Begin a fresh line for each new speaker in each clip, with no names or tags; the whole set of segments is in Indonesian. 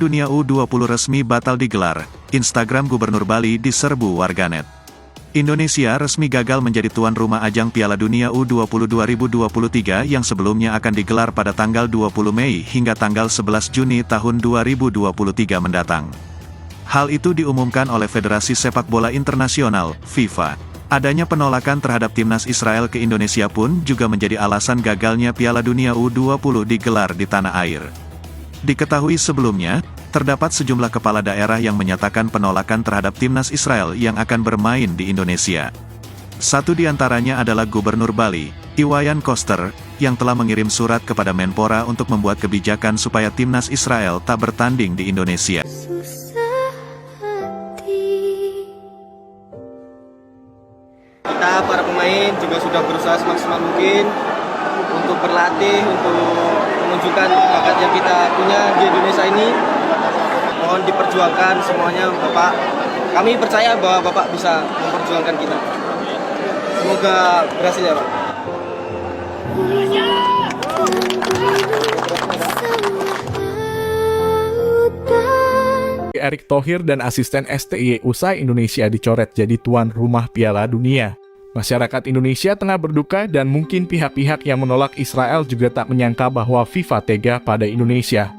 Dunia U20 resmi batal digelar, Instagram Gubernur Bali diserbu warganet. Indonesia resmi gagal menjadi tuan rumah ajang Piala Dunia U20 2023 yang sebelumnya akan digelar pada tanggal 20 Mei hingga tanggal 11 Juni tahun 2023 mendatang. Hal itu diumumkan oleh Federasi Sepak Bola Internasional, FIFA. Adanya penolakan terhadap timnas Israel ke Indonesia pun juga menjadi alasan gagalnya Piala Dunia U20 digelar di tanah air. Diketahui sebelumnya, terdapat sejumlah kepala daerah yang menyatakan penolakan terhadap timnas Israel yang akan bermain di Indonesia. Satu di antaranya adalah Gubernur Bali, Iwayan Koster, yang telah mengirim surat kepada Menpora untuk membuat kebijakan supaya timnas Israel tak bertanding di Indonesia.
Kita para pemain juga sudah berusaha semaksimal mungkin untuk berlatih, untuk menunjukkan bakat yang kita punya di Indonesia ini. Mohon diperjuangkan semuanya, Bapak. Kami percaya bahwa Bapak bisa memperjuangkan kita. Semoga berhasil ya, Pak.
Erick Thohir dan asisten STY usai Indonesia dicoret jadi tuan rumah Piala Dunia. Masyarakat Indonesia tengah berduka dan mungkin pihak-pihak yang menolak Israel juga tak menyangka bahwa FIFA tega pada Indonesia.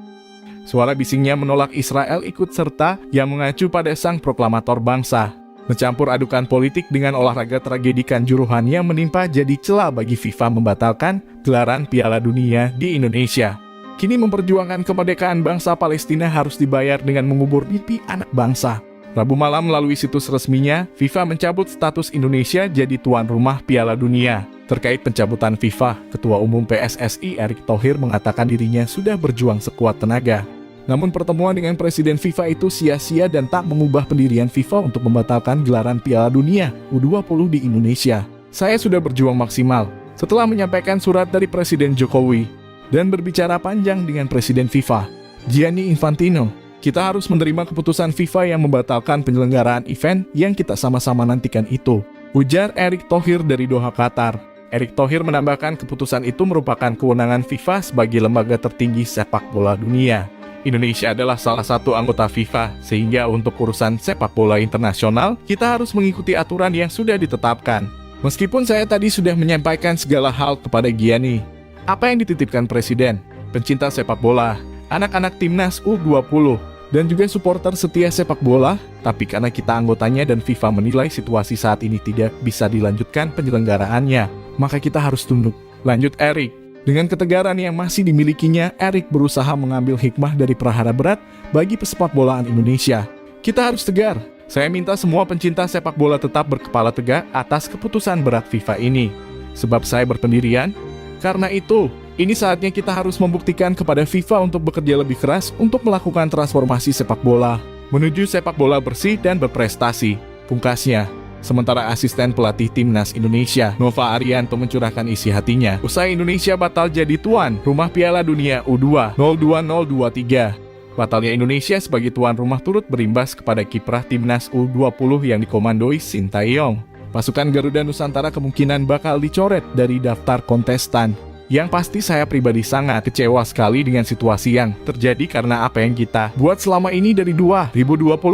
Suara bisingnya menolak Israel ikut serta yang mengacu pada sang proklamator bangsa. Mencampur adukan politik dengan olahraga tragedi Kanjuruhan yang menimpa jadi celah bagi FIFA membatalkan gelaran Piala Dunia di Indonesia. Kini memperjuangkan kemerdekaan bangsa Palestina harus dibayar dengan mengubur mimpi anak bangsa. Rabu malam melalui situs resminya, FIFA mencabut status Indonesia jadi tuan rumah Piala Dunia. Terkait pencabutan FIFA, Ketua Umum PSSI Erick Thohir mengatakan dirinya sudah berjuang sekuat tenaga. Namun pertemuan dengan Presiden FIFA itu sia-sia dan tak mengubah pendirian FIFA untuk membatalkan gelaran Piala Dunia U20 di Indonesia. Saya sudah berjuang maksimal. Setelah menyampaikan surat dari Presiden Jokowi dan berbicara panjang dengan Presiden FIFA, Gianni Infantino, kita harus menerima keputusan FIFA yang membatalkan penyelenggaraan event yang kita sama-sama nantikan itu, ujar Erick Thohir dari Doha, Qatar. Erick Thohir menambahkan keputusan itu merupakan kewenangan FIFA sebagai lembaga tertinggi sepak bola dunia. Indonesia adalah salah satu anggota FIFA, sehingga untuk urusan sepak bola internasional, kita harus mengikuti aturan yang sudah ditetapkan. Meskipun saya tadi sudah menyampaikan segala hal kepada Gianni, apa yang dititipkan Presiden, pencinta sepak bola, anak-anak timnas U20, dan juga supporter setia sepak bola, tapi karena kita anggotanya dan FIFA menilai situasi saat ini tidak bisa dilanjutkan penyelenggaraannya, maka kita harus tunduk. Lanjut Erick. Dengan ketegaran yang masih dimilikinya, Erick berusaha mengambil hikmah dari prahara berat bagi pesepak bolaan Indonesia. Kita harus tegar. Saya minta semua pencinta sepak bola tetap berkepala tegak atas keputusan berat FIFA ini. Sebab saya berpendirian, karena itu, ini saatnya kita harus membuktikan kepada FIFA untuk bekerja lebih keras untuk melakukan transformasi sepak bola menuju sepak bola bersih dan berprestasi, pungkasnya. Sementara asisten pelatih timnas Indonesia, Nova Arianto, mencurahkan isi hatinya usai Indonesia batal jadi tuan rumah Piala Dunia U202023. Batalnya Indonesia sebagai tuan rumah turut berimbas kepada kiprah timnas U20 yang dikomandoi Sintayong. Pasukan Garuda Nusantara kemungkinan bakal dicoret dari daftar kontestan. Yang pasti saya pribadi sangat kecewa sekali dengan situasi yang terjadi karena apa yang kita buat selama ini dari 2020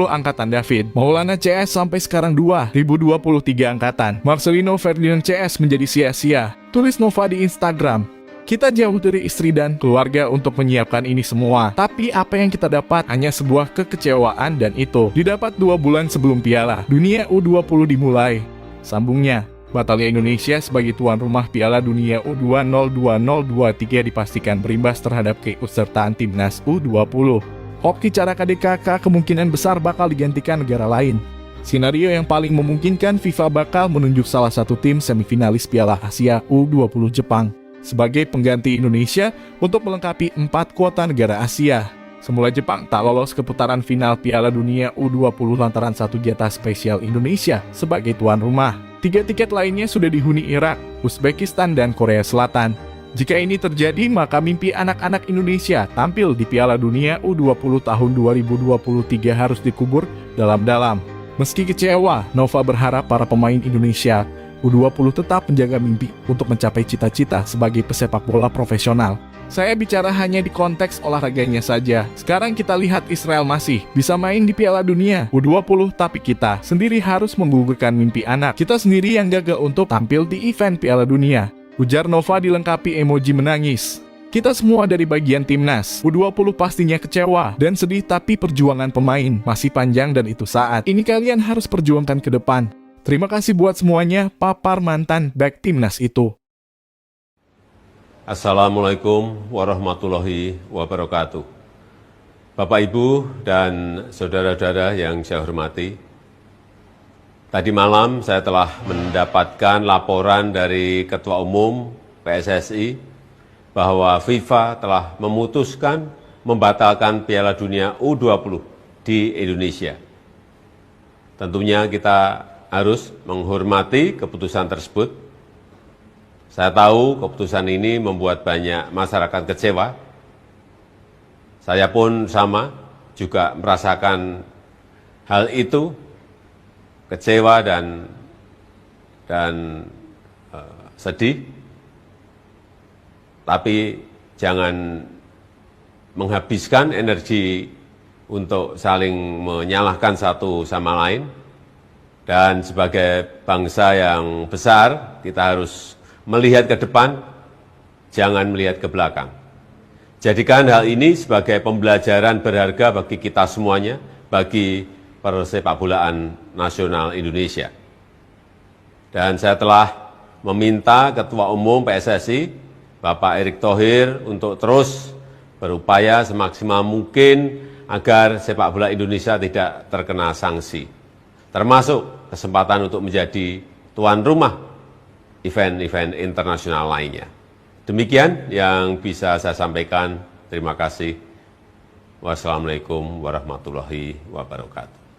Angkatan David, Maulana CS sampai sekarang 2023 Angkatan Marcelino Ferdinand CS menjadi sia-sia, tulis Nova di Instagram. Kita jauh dari istri dan keluarga untuk menyiapkan ini semua, tapi apa yang kita dapat hanya sebuah kekecewaan dan itu didapat 2 bulan sebelum Piala Dunia U20 dimulai. Sambungnya, batalnya Indonesia sebagai tuan rumah Piala Dunia U202023 dipastikan berimbas terhadap keikutsertaan timnas U20. Hoki cara KDKK kemungkinan besar bakal digantikan negara lain. Skenario yang paling memungkinkan, FIFA bakal menunjuk salah satu tim semifinalis Piala Asia U20 Jepang sebagai pengganti Indonesia untuk melengkapi 4 kuota negara Asia. Semula Jepang tak lolos ke putaran final Piala Dunia U20 lantaran satu jatah spesial Indonesia sebagai tuan rumah. 3 tiket lainnya sudah dihuni Irak, Uzbekistan, dan Korea Selatan. Jika ini terjadi, maka mimpi anak-anak Indonesia tampil di Piala Dunia U20 tahun 2023 harus dikubur dalam-dalam. Meski kecewa, Nova berharap para pemain Indonesia U20 tetap menjaga mimpi untuk mencapai cita-cita sebagai pesepak bola profesional. Saya bicara hanya di konteks olahraganya saja. Sekarang kita lihat Israel masih bisa main di Piala Dunia U20, tapi kita sendiri harus menggugurkan mimpi anak. Kita sendiri yang gagal untuk tampil di event Piala Dunia. Ujar Nova dilengkapi emoji menangis. Kita semua dari bagian timnas U20 pastinya kecewa dan sedih, tapi perjuangan pemain masih panjang dan itu saat ini kalian harus perjuangkan ke depan. Terima kasih buat semuanya, papar mantan back timnas itu.
Assalamualaikum warahmatullahi wabarakatuh. Bapak, Ibu, dan saudara-saudara yang saya hormati, tadi malam saya telah mendapatkan laporan dari Ketua Umum PSSI bahwa FIFA telah memutuskan membatalkan Piala Dunia U20 di Indonesia. Tentunya kita harus menghormati keputusan tersebut. Saya tahu keputusan ini membuat banyak masyarakat kecewa. Saya pun sama, juga merasakan hal itu, kecewa dan sedih. Tapi jangan menghabiskan energi untuk saling menyalahkan satu sama lain. Dan sebagai bangsa yang besar, kita harus melihat ke depan, jangan melihat ke belakang. Jadikan hal ini sebagai pembelajaran berharga bagi kita semuanya, bagi persepakbolaan nasional Indonesia. Dan saya telah meminta Ketua Umum PSSI, Bapak Erick Thohir, untuk terus berupaya semaksimal mungkin agar sepak bola Indonesia tidak terkena sanksi, termasuk kesempatan untuk menjadi tuan rumah event-event internasional lainnya. Demikian yang bisa saya sampaikan. Terima kasih. Wassalamualaikum warahmatullahi wabarakatuh.